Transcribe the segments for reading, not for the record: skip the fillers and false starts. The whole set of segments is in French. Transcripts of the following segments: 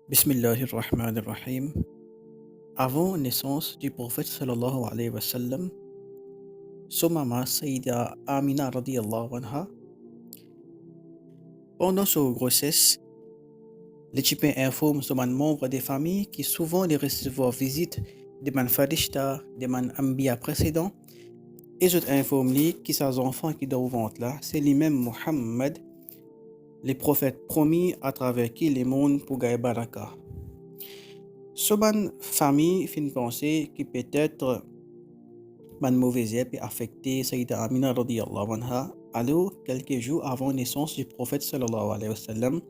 Bismillahirrahmanirrahim. Avant naissance du prophète sallallahu alayhi wa sallam, son maman Sayyida Amina radiyallahu anha, pendant sa grossesse, l'équipement informe son membre des familles qui souvent les recevoir visite des man farishta, des man ambiya précédents, et je t'informe qui ses enfants qui doivent ventre là, c'est lui-même Muhammad, les prophètes promis à travers qui les mondes pour gagner baraka. Soban famille fin penser qui peut-être man mauvaise peut affecter Sayyida Amina radiyallahu anha. Alors, quelques jours avant la naissance du prophète sallallahu alayhi wa sallam,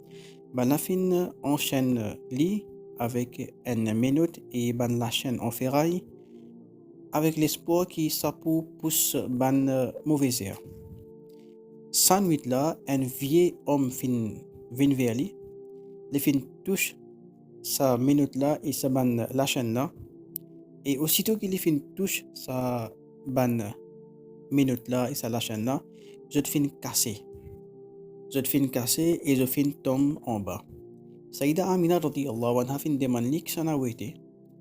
ban la fin enchaîne lit avec une minute et ban la chaîne en ferraille avec l'espoir qui s'appou pousse ban mauvaise air. Sans nuit là, un vieux homme fin vin vers lui, les fin touche sa minute là et sa ban la chaîne là. Et aussitôt qu'il fin touche sa ban minute là et sa la chaîne là, je te fin casser. Je te fin casser et je fin tombe en bas. Saïda Amina radiyallahu anha fin demande lik sana wete.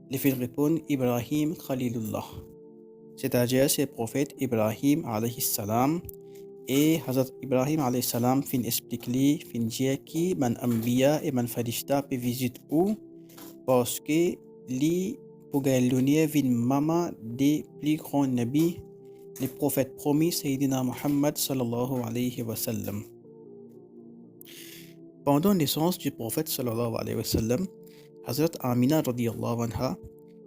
Les fin répondre Ibrahim Khalilullah. C'est-à-dire c'est le prophète Ibrahim alayhi salam. Et Hazrat Ibrahim alayhi salam fin explique li, fin dire qui man ambiya et man farishta peut visiter où parce que li pour gagner vin mama des plus grands nabis, les prophètes promis Sayyidina Muhammad sallallahu alayhi wa sallam. Pendant la naissance du prophète sallallahu alayhi wa sallam, Hazrat Amina radiyallahu anha,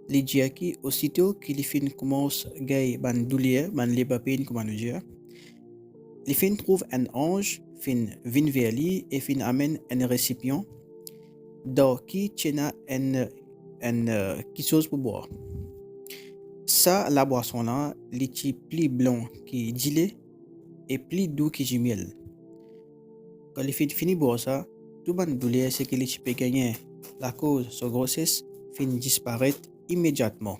les diaki aussitôt qu'il fin commence gay ban doulier, ban libapin comme on dit, les fin trouve un ange, fin vin vers lui et fin amène un récipient dans qui tient quelque chose pour boire. Ça, la boisson là, est plus blanc qui dilé et plus doux qui du miel. Quand il finit boire ça, tout le douleur c'est qu'il peut gagner la cause de sa grossesse finit disparaître immédiatement.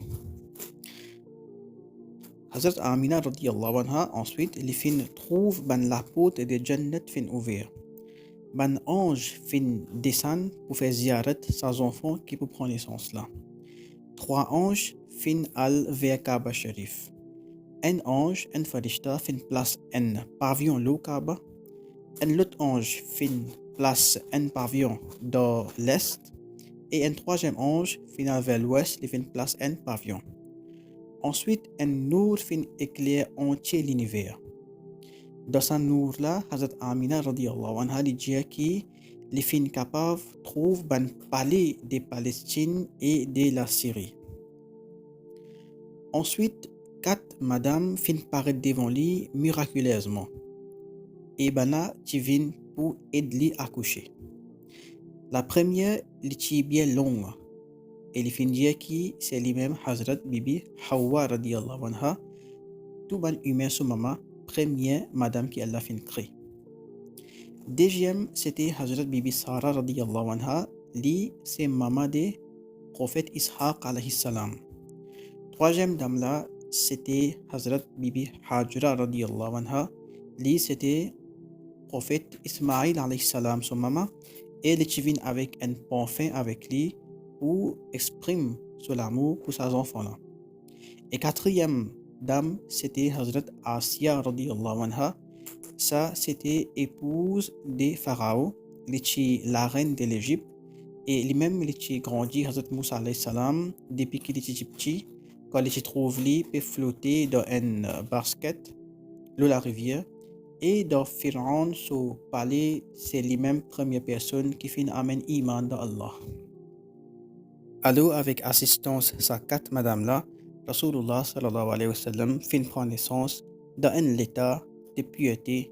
Hazrat Amina radiyallahu anha ensuite il fin trouve ban la porte de Jannat fin ouvert. Ban ange fin descend pour faire ziyarat ses enfants qui pour prendre naissance là. 3 anges fin al vers Kaaba Sharif. Un ange, un farishta fin place un pavillon lo Kaaba. Un autre ange fin place un pavillon dans l'est. Et un troisième ange fin vers l'ouest, il fin place un pavillon. Ensuite, un nour fin éclaire entier l'univers. Dans ce nour-là, Hazrat Amina radiyallahu anha dit qui les fin capable trouve ban palais des Palestine et de la Syrie. Ensuite, 4 madames fin paraître devant lui miraculeusement. Et bana divine pour aider à accoucher. La première, est bien longue. Et il fin dire qui c'est lui-même Hazrat Bibi Hawa radiyallahu anha, tout ban humain sous maman, première madame qui Allah fin créé. Deuxième, c'était Hazrat Bibi Sarah radiyallahu anha, lui c'est maman des prophètes Ishaq alayhi salam. Troisième dame là, c'était Hazrat Bibi Hajra radiyallahu anha, lui c'était prophète Ismaïl alayhi salam son maman, et elle vient avec un parfum avec lui pour exprimer son amour pour ses enfants là. Et quatrième dame, c'était Hazrat Asiya radiyallahu anha. Ça, c'était épouse des pharaons, la reine de l'Égypte, et lui-même, il a grandi Hazrat Moussa alayhi salam depuis qu'il était petit. Quand il se trouve lui, peut flotter dans une basket, de la rivière, et dans Pharaon, son palais, c'est lui-même première personne qui fait amène iman dans Allah. Alors, avec assistance sa 4 madame là, Rasulullah sallallahu alayhi wa sallam fin prend naissance dans un état de piété,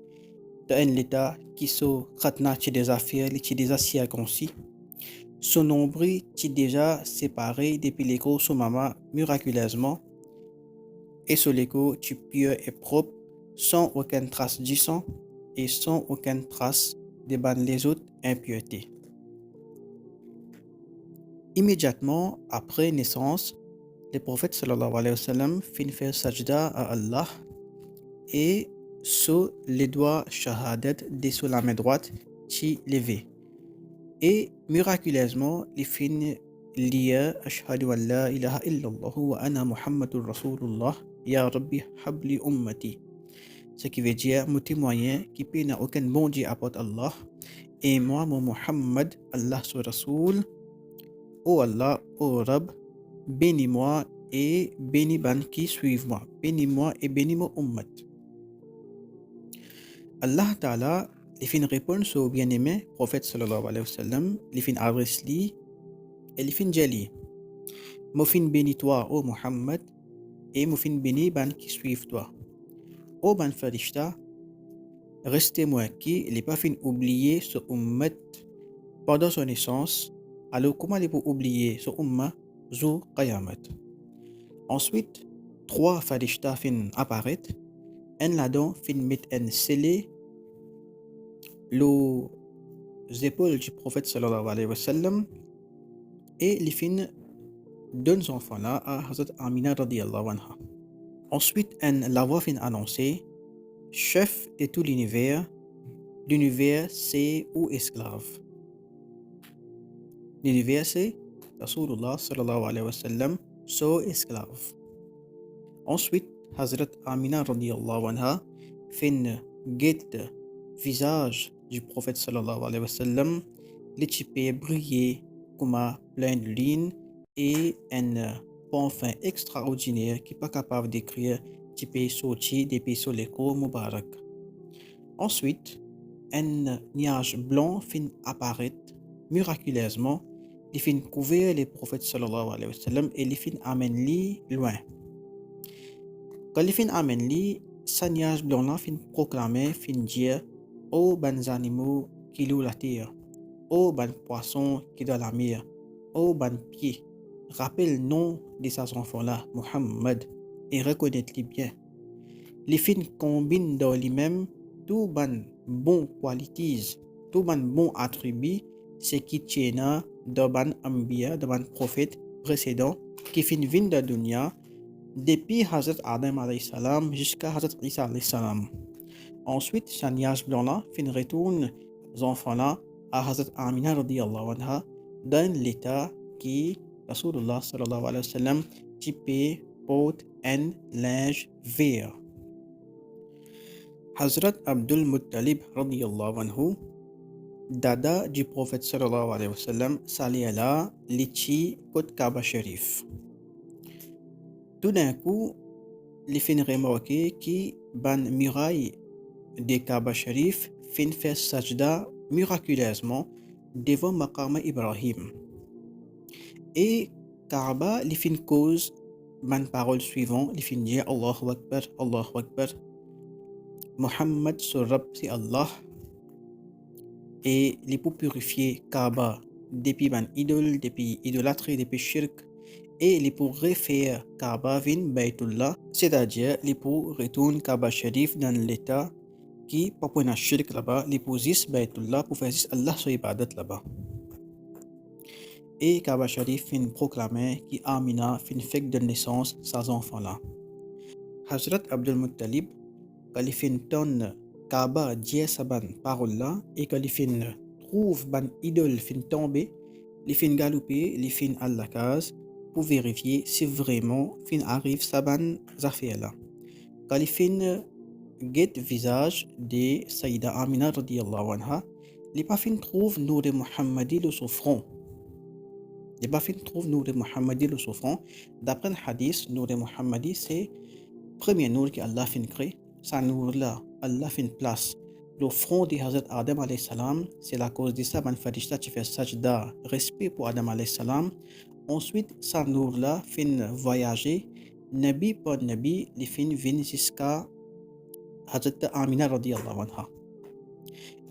dans un état qui se ratna des affaires, qui déjà circoncis. Son nombril est déjà séparé depuis l'écho de maman miraculeusement, et son écho est pur et propre, sans aucune trace du sang et sans aucune trace de les autres impuretés. Immédiatement après naissance, le prophète sallallahu alayhi wa sallam fin faire sajda à Allah et sur les doigts shahadat de sur la main droite qui levé. Et miraculeusement, les fin lia ashhadu an la ilaha illallah wa ana muhammadur rasulullah ya rabbi habli ummati. Ce qui veut dire, mon témoin qui paie n'a aucun bon Dieu à part Allah, et moi, mon Muhammad, Allah son Rasoul, ô Allah, ô Rab, bénis-moi et bénis ban qui suivent moi. Bénis-moi et bénis mon ummat. Allah Ta'ala, il fait une réponse au bien-aimé prophète sallallahu alayhi wa sallam, il fait une adresse li, et il fait une jali. Mo fin bénis toi, ô Muhammad, et mo fin bénis ban qui suivent toi. Ô ban farishta, restez-moi qui n'est pas fin oublier ce ummat pendant son naissance, alors comment il peut oublier ce ummat jour Qayamat. Ensuite, trois farishta fin apparaître, un là-dedans fin met un scellé les épaules du prophète sallallahu alayhi wa sallam et les fin deux enfants là à Hazrat Amina radiyallahu anha. Ensuite, la voix fin annoncé, chef de tout l'univers c'est ou esclave. L'univers c'est Rasulullah sallallahu alayhi wa sallam, so esclave. Ensuite, Hazrat Amina radiyallahu anha fin guette visage du prophète sallallahu alayhi wa sallam, les types brillés comme plein de lignes et un parfum extraordinaire qui n'est pas capable d'écrire type sorti depuis sur l'écho Mubarak. Ensuite, un nuage blanc fin apparaître miraculeusement, il fin couvrir les prophètes sallallahu alayhi wa sallam et il fin amène li loin. Quand il fin amène li, sa nuage blanc là fin proclamer, fin dire ô ban animaux qui louent la terre, ô ban poissons qui dans la mer, ô ban pieds, rappelle le nom de ces enfants-là, Muhammad, et reconnaître-les bien. Les fins combinent dans lui-même tout ban bon qualities, tout ban bon attributs, ce qui tient dans ban ambiya, dans ban prophète précédent, qui fin vin de dunya, depuis Hazrat Adam alayhi salam jusqu'à Hazrat Isa alayhi salam. Ensuite, ce nuage blanc-là fin retourne aux enfants-là à Hazrat Amina radiyallahu anha dans l'état qui Rasulullah sallallahu alayhi wa sallam typé porte un linge vert. Hazrat Abdul Muttalib radiyallahu anhu, dada du prophète sallallahu alayhi wa sallam, s'allait là, lichi côte Kaaba Sharif. Tout d'un coup, les fin remarqué qui ban muraille de Kaaba Sharif fin faire sajda miraculeusement devant Maqam Ibrahim. Et Kaaba les fin cause ban parole suivant, les fin dire Allahu Akbar, Allahu Akbar. Muhammad sur Rab c'est Allah. Et les pour purifier Kaaba depuis ban idole, depuis idolâtrie, depuis shirk. Et les pour refaire Kaaba vin Baytullah, c'est-à-dire les pour retourner Kaaba Sharif dans l'état qui pas pour un shirk là-bas, les pour zis Baytullah pour faire Allah sur ibadat là-bas. Et Kaaba Sharif fin proclamer qui Amina fin fait de naissance ses enfants là. Hazrat Abdul Muttalib quand il fin tonne Kaaba dit sa ban parole là et quand il fin trouve ban idole fin tomber, il fin galoper, il fin à la case pour vérifier si vraiment fin arrive sa ban affaire là. Quand il fin get visage de Saïda Amina radiyallahu anha, il pas fin trouve Nour Muhammadi le souffrant. Il pas fin trouve Nour Muhammadi le souffrant. D'après le hadith, Nour Muhammadi c'est premier Nour que Allah fin crée. Sa Nour là, Allah fin place. Le front de Hazrat Adam alayhi salam, c'est la cause de ça ban farishta qui fait sajda, respect pour Adam alayhi salam. Ensuite, sa Nour là fin voyager, nabi par nabi, les fin vin jusqu'à Hazrat Amina radiyallahu anha.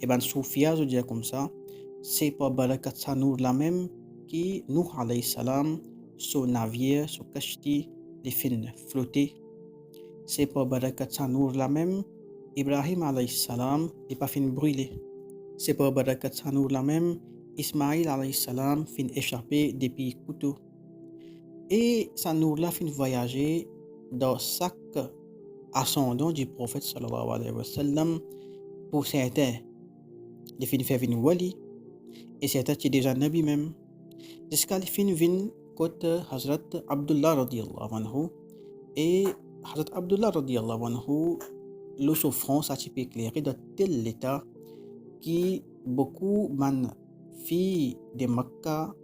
Et ben Soufia, je dis comme ça, c'est par barakat sa Nour la même qui Nuh alayhi salam, son navire, son kashti, les fin flotter. C'est par barakat sa Nour la même, Ibrahim alayhi salam, n'est pas fin brûler. C'est par barakat sa Nour la même, Ismaïl alayhi salam, fin échapper depuis couteau. Et sa Nour la fin voyager dans chaque ascendant du prophète sallallahu alayhi wa sallam pour certains. Les fin faire une wali, Et c'était déjà Nabi même. Jusqu'à la fin, vin côté Hazrat Abdullah radiallahu anhu. Et Hazrat Abdullah radiallahu anhu, le souffrance a été éclairé de tel état qui beaucoup man filles de Makkah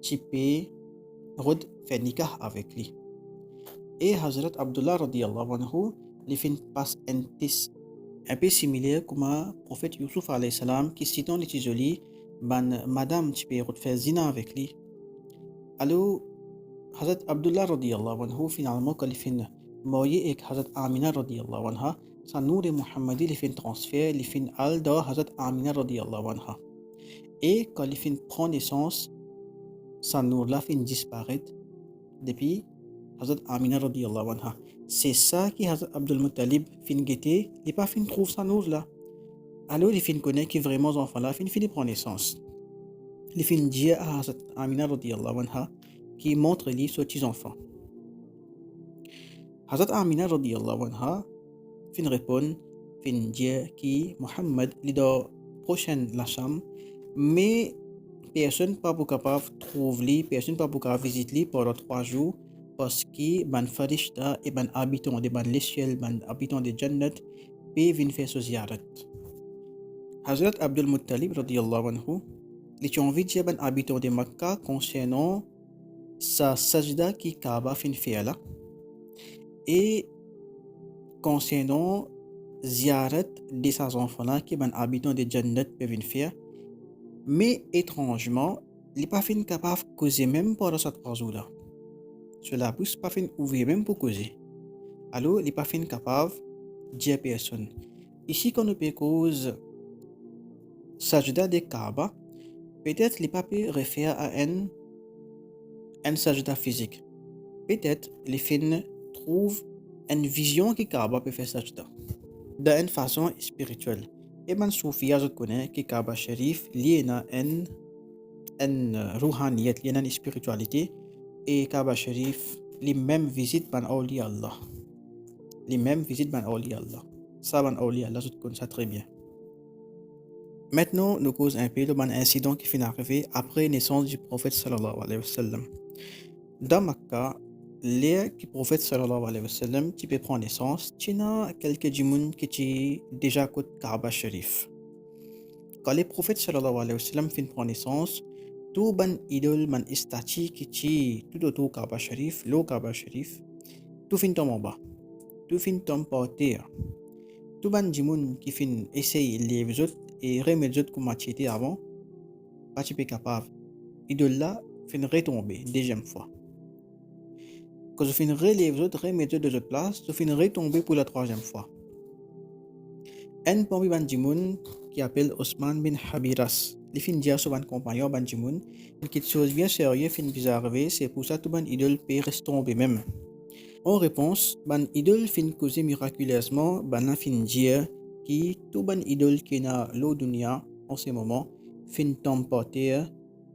typé rod fait nikah avec lui. Et Hazrat Abdullah radiallahu anhu, les fin passe un test un peu similaire comme le prophète Youssouf alayhi salam qui citant les isolés ban madame typé rod fait zina avec lui. Alors Hazrat Abdullah radiallahu anhu finalement quand il fin marié avec Hazrat Amina radiallahu anha, sa nour Muhammadi les fin transfert les fin al dans Hazrat Amina radiallahu anha. Et quand il fin prend naissance, sa nour là fin disparaît depuis Hazrat Amina radiallahu anha. C'est ça qui Hazrat Abdul Muttalib fin guetté, il pas fin trouve sa nour là. Alors il fin connaît que vraiment enfant là fin prend naissance. Il fin dit à Hazrat Amina radiallahu anha qui montre lui ses petits enfants. Hazrat Amina radiallahu anha fin répond fin dit que Muhammad li do prochaine la chambre mais personne pas capable trouve lui, personne pas capable visiter lui pendant 3 jours parce que ban farishta et ban habitants de ban ciel, ban habitants de Jannat peut venir faire ce ziyarat. Hazrat Abdul Muttalib radiyallahu anhu, il a envie de dire ban habitants de Makkah concernant sa sajda qui Kaaba fin fait là et concernant ziyarat de ses enfants là qui ban habitants de Jannat peut venir faire. Mais étrangement, il n'est pas fin capable de causer même pendant cette 3 jours là. Cela pousse pas fin ouvrir même pour causer. Alors, il n'est pas fin capable de dire personne. Ici, quand on peut cause sajda de Kaaba, peut-être il n'est pas pu référer à un sajda physique. Peut-être il fin trouve une vision que Kaaba peut faire sajda d'une façon spirituelle. Et ben Soufia, je connais que Kaaba Sharif lié à une rouhaniyat, lié à une spiritualité. Et Kaaba Sharif, les mêmes visites ban awli Allah. Les mêmes visites ban awli Allah. Ça ban awli Allah, je connais ça très bien. Maintenant, nous causons un peu de ban incident qui finit arrivé après la naissance du prophète sallallahu alayhi wa sallam. Dans Makkah, les prophètes sallallahu alayhi wa sallam qui peut prendre naissance, il y a quelques djimoun qui sont déjà côté Kaaba Sharif. Quand les prophètes sallallahu alayhi wa sallam fin prendre naissance, tout ban idole man statue qui est tout autour Kaaba Sharif, le Kaaba Sharif, tout fin tombe en bas, tout fin tombe par terre. Tout ban djimoun qui fin essaye les autres et remettre les autres comme c'était avant, pas capable. Idole là fin retomber deuxième fois. Quand je finis les autres, remettre de autres places, je finis retomber pour la 3e fois. Un parmi Bandimoun qui appelle Osman bin Habiras, il finit dire sur un compagnon Bandimoun, quelque chose bien sérieux finit bizarre arriver, c'est pour ça que ban idole peut rester tomber même. En réponse, ban idole finit causer miraculeusement, ban finit dire que tout ban idole qui est dans l'eau dunya en ce moment finit tomber par terre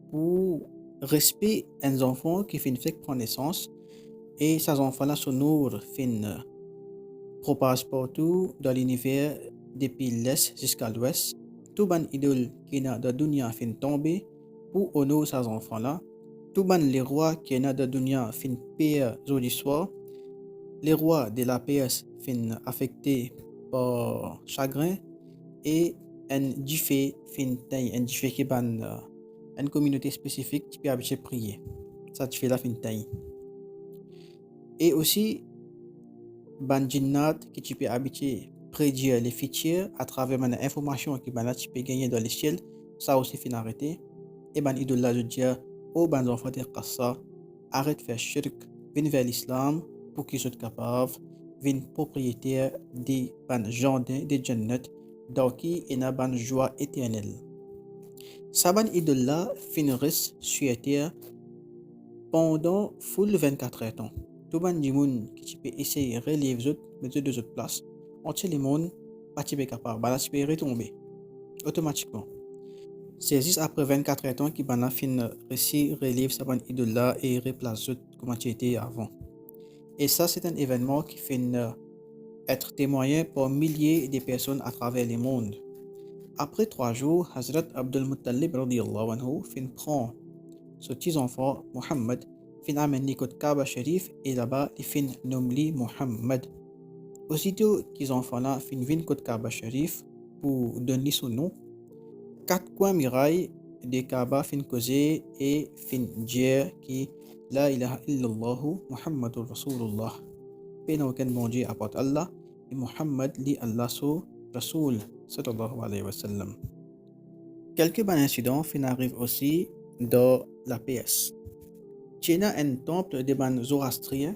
pour respect un enfant qui finit fait prendre naissance. Et ces enfants-là sont nours, fin propagent partout dans l'univers depuis l'est jusqu'à l'ouest. Tout ban idole qui est dans la dunya fin tomber pour honorer ces enfants-là. Tout ban les rois qui est dans la dunya fin pire jeudi soir. Les rois de la PS fin affectés par chagrin et un diffé fin taille, un diffé qui ban une communauté spécifique qui peut habituer prier. Ça fait la fin taille. Et aussi, ban jinnat qui tu peux habituer prédire les futurs à travers une information que tu peux gagner dans le ciel, ça aussi fin arrêter. Et ban idole là je dis aux ban enfants de Qassa, arrête de faire shirk, viens vers l'islam pour qu'ils soient capables, viens propriétaire des ban jardins de jannat, dans qui il y a ban joie éternelle. Ça ban idole là finirissent sur terre pendant full 24 heures. Tout ban dimoun qui peut essayer de relier les autres, mettre deux autres places, entier les mondes, pas capable, bah tu peux retomber automatiquement. C'est juste après 24 heures qui ban fin réussi relève sa ban idole là et replace autres comme tu étais avant. Et ça c'est un événement qui fait être témoigné par milliers de personnes à travers le monde. Après 3 jours, Hazrat Abdul Muttalib radiyallahu anhu fin prend ce petit enfant Muhammad, fin amène li côté Kaaba Sharif et là-bas il fin nomme li Muhammad. Aussitôt qu'ils enfants là fin vin côté Kaaba Sharif pour donner son nom, 4 coins murailles de Kaaba fin causé et fin dire qui la ilaha illallah Muhammadur Rasulullah. Pena aucun bon Dieu à part Allah et Muhammad li Allah so Rasul sallallahu alayhi wa sallam. Quelques bons incidents fin arrivent aussi dans la PS. Tchena un temple des ban zoroastriens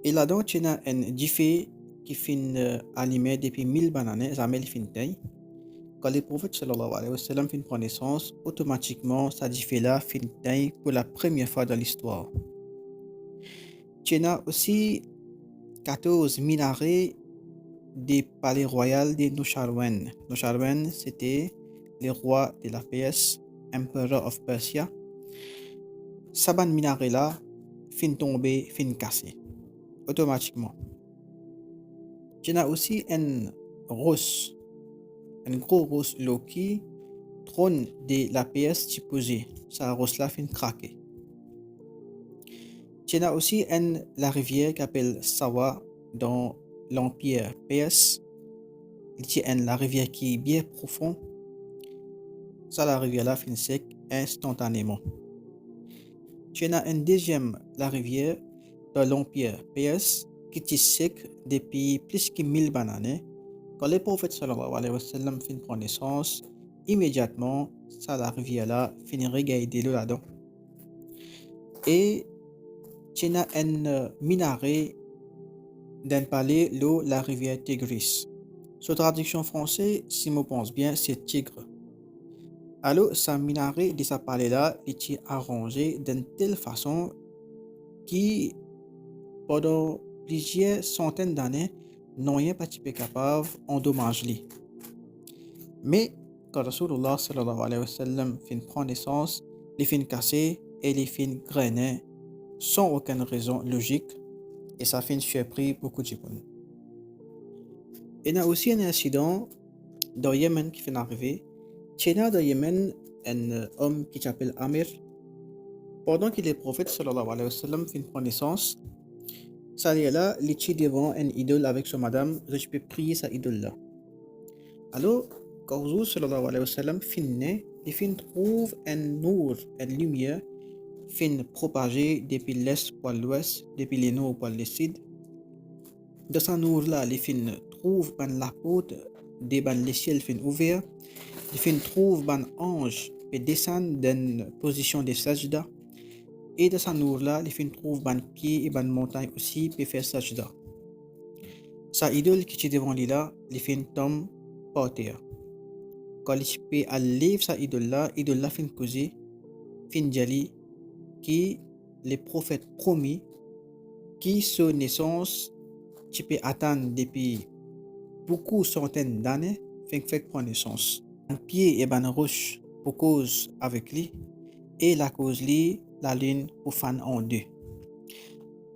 et là-dedans tchena un diffé qui fin allumé depuis 1000 bananes zamel fin taille. Quand le prophète sallallahu alayhi wa sallam fin prend naissance, automatiquement ça diffé là fin taille pour la première fois dans l'histoire. Tchena aussi 14 minarets des palais royaux de Nusharwan. Nusharwan, c'était le roi de la PS, Emperor of Persia. Saban minaret là, fin tombé, fin cassé, automatiquement. Il y a aussi un gros rose Loki, trône de la PS supposé. Ça rose là fin craqué. Il y a aussi la rivière qui s'appelle Sawa dans l'Empire PS. Il y a la rivière qui est bien profonde. Ça, la rivière là fin sec instantanément. Il y a une deuxième, la rivière dans l'Empire PS qui est sec depuis plus que 1000 bananes. Quand le prophète sallallahu alayhi wa sallam fin prend naissance, immédiatement, ça, la rivière là finirait de l'eau là-dedans. Et il y a un minaret d'un palais, l'eau, la rivière Tigris. Sa traduction française, si je pense bien, c'est Tigre. Alors, ce minaret de ce palais-là est arrangé d'une telle façon qui, pendant plusieurs centaines d'années, n'ont pas été capable d'endommager. Mais, quand Rasulullah sallallahu alayhi wa sallam fin prend naissance, les fins cassés et les fins grainés sans aucune raison logique et ça fin surpris beaucoup de gens. Il y a aussi un incident dans le Yémen qui fait arriver. Il y a dans le Yémen un homme qui s'appelle Amir. Pendant que le prophète sallallahu alayhi wa sallam fin prend naissance, ça est là, il est devant une idole avec son madame, je peux prier sa idole là. Alors, quand Rasul sallallahu alayhi wa sallam fin naît, il fin trouve un nour, une lumière, fin propagée depuis l'est pour l'ouest, depuis le nord pour le sud. Dans ce nour là, il fin trouve la porte de le ciel fin ouvert. Il fin trouve un ange qui descend d'une position de sajda. Et dans ce nour là, il fin trouve un pied et une montagne aussi pour faire sajda. Sa idole qui est devant lui là, il fin tombe par terre. Quand il peut aller sa idole là fin causer, fin jali qui le prophète promis qui son naissance tu peux attendre depuis beaucoup centaines d'années fait prendre naissance. Un pied et une roche pour cause avec lui et la cause lui la lune pour fan en deux.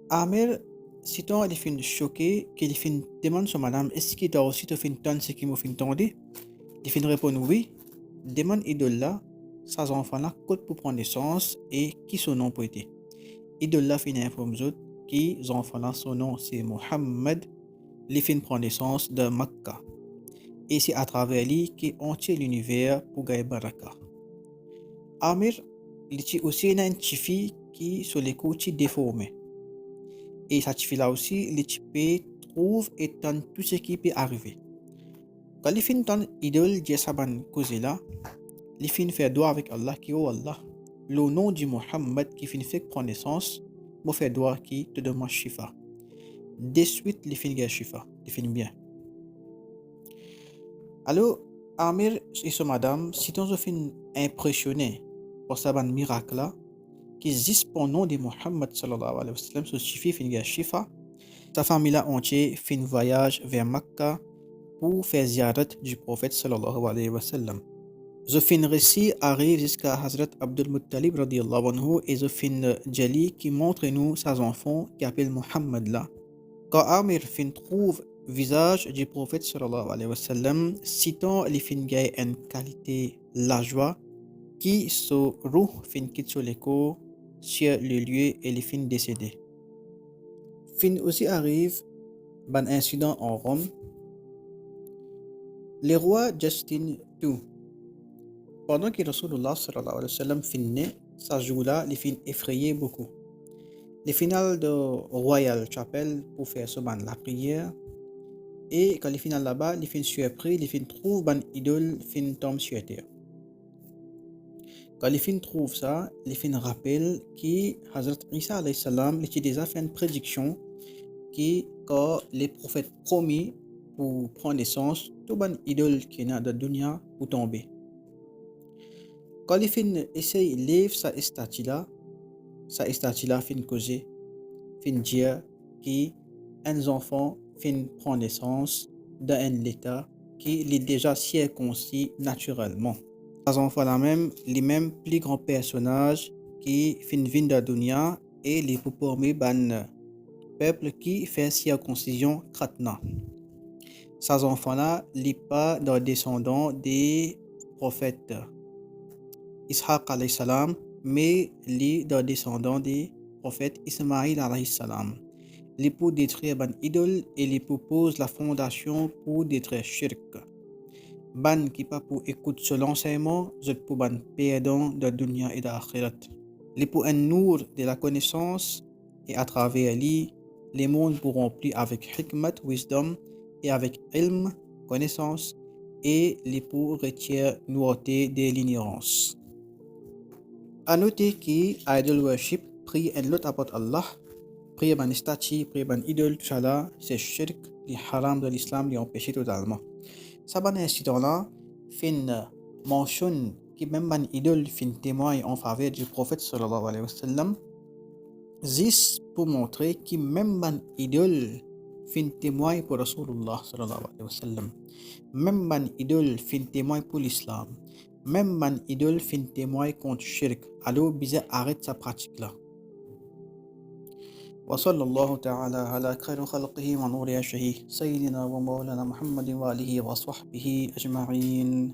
Amir, si ton il fin choqué qu'il fin demande son madame est-ce qu'il doit aussi te fin ton ce qui m'a fin tendé, il fin répond oui, demande idole là sa enfant là code pour prendre naissance et qui son nom pour être. Idole là fin informe autres qui enfant là son nom c'est Muhammad, il fin prend naissance de Makkah. Et c'est à travers lui qui entier l'univers pour gagner baraka. Amir, il y a aussi une petite fille qui sur les côtés déformée. Et cette fille là aussi, il peut trouve et tente tout ce qui peut arriver. Quand il finit ton idole de saban cause là, il finit faire doigt avec Allah qui oh Allah, le nom du Muhammad qui finit fait prendre naissance, me fait doigt qui te demande shifa. De suite, il finit gagner shifa, il finit bien. Alors, Amir et sa madame, si on se impressionné par ce miracle là, qui existe pour le nom de Muhammad sallallahu alayhi wa sallam, ce suffit fin shifa. Sa famille là entière fait un voyage vers Makkah pour faire ziyarat du prophète sallallahu alayhi wa sallam. Ce fin récit arrive jusqu'à Hazrat Abdul Muttalib radiyallahu anhu et ce fin jali qui montre nous ses enfants qui appellent Muhammad là. Quand Amir fin trouve visage du prophète sallallahu alayhi wa sallam, citant les fin gay en qualité la joie qui se roux fin quitte sur l'écho sur le lieu et les fin décédés. Fin aussi arrive un incident en Rome. Le roi Justin II, pendant que Rasulullah sallallahu alayhi wa sallam finit sa joue-là, les fin effrayé beaucoup. Les finales de Royal Chapel pour faire ce la prière. Et quand les finales là-bas, les fins surpris, les fins trouvent une idole, fin tombe sur terre. Quand les fins trouvent ça, les fins rappellent que Hazrat Isa alayhi salam a déjà fait une prédiction que quand les prophètes promis pour prendre naissance, toute une idole qui est dans la dunya pour tomber. Quand les fins essayent de lever sa statue-là fin causer, fin dire qu'un enfant fin prend naissance dans un état qui est déjà circoncis naturellement. Ces enfants-là même, les mêmes plus grands personnages qui fin viennent de la dunya et les pour former un peuple qui fait circoncision kratna. Ces enfants-là, les pas dans descendants des prophètes Ishaq alayhi salam, mais les dans descendants des prophètes Ismaïl alayhi salam. Les pour détruire une idole et les pour poser la fondation pour détruire shirk. Ban qui pas pour écouter ce l'enseignement, je pour ban perdant de dunya et d'akhirat. Les pour un nour de la connaissance et à travers lui, les mondes pourront remplir avec hikmat, wisdom et avec ilm, connaissance et les pour retirer nouveauté de l'ignorance. À noter que idol worship prie un lot à part Allah, prie ban statue, prie ban idole, tout ça là, c'est shirk, les haram de l'islam, les empêcher totalement. Ça ban incident-là, fin mentionne que même ban idole fin témoigne en faveur du prophète sallallahu alayhi wa sallam, juste pour montrer que même ban idole fin témoigne pour Rasulullah sallallahu alayhi wa sallam. Même ban idole fin témoigne pour l'islam. Même ban idole fin témoigne contre shirk. Alors, bizarre arrête sa pratique-là. وصلى الله تعالى على خير خلقه ونور عرشه سيدنا ومولانا محمد وآله وصحبه أجمعين.